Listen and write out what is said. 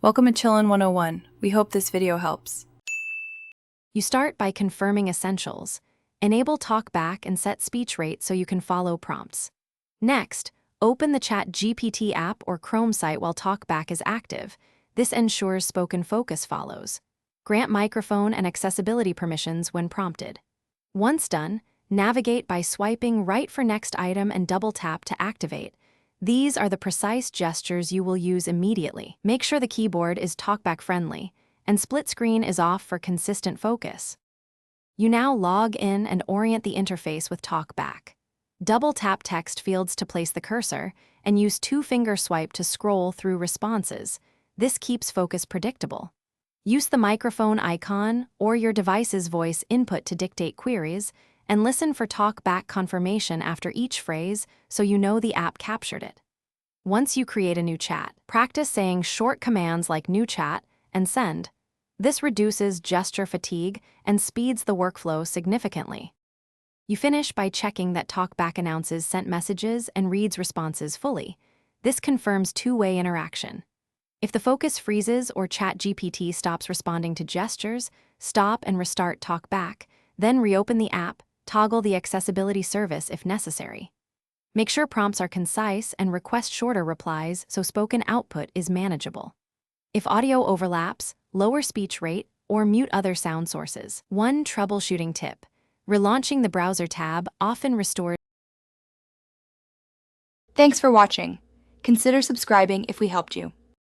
Welcome to Chillin' 101. We hope this video helps. You start by confirming essentials. Enable Talkback and set speech rate so you can follow prompts. Next, open the ChatGPT app or Chrome site while Talkback is active. This ensures spoken focus follows. Grant microphone and accessibility permissions when prompted. Once done, navigate by swiping right for next item and double tap to activate. These are the precise gestures you will use immediately. Make sure the keyboard is Talkback friendly, and split screen is off for consistent focus. You now log in and orient the interface with Talkback. Double tap text fields to place the cursor, and use two-finger swipe to scroll through responses. This keeps focus predictable. Use the microphone icon or your device's voice input to dictate queries, and listen for Talkback confirmation after each phrase so you know the app captured it. Once you create a new chat, practice saying short commands like new chat and send. This reduces gesture fatigue and speeds the workflow significantly. You finish by checking that Talkback announces sent messages and reads responses fully. This confirms two-way interaction. If the focus freezes or ChatGPT stops responding to gestures, stop and restart Talkback, then reopen the app. Toggle the accessibility service if necessary. Make sure prompts are concise and request shorter replies so spoken output is manageable. If audio overlaps, lower speech rate or mute other sound sources. One troubleshooting tip: relaunching the browser tab often restores. Thanks for watching. Consider subscribing if we helped you.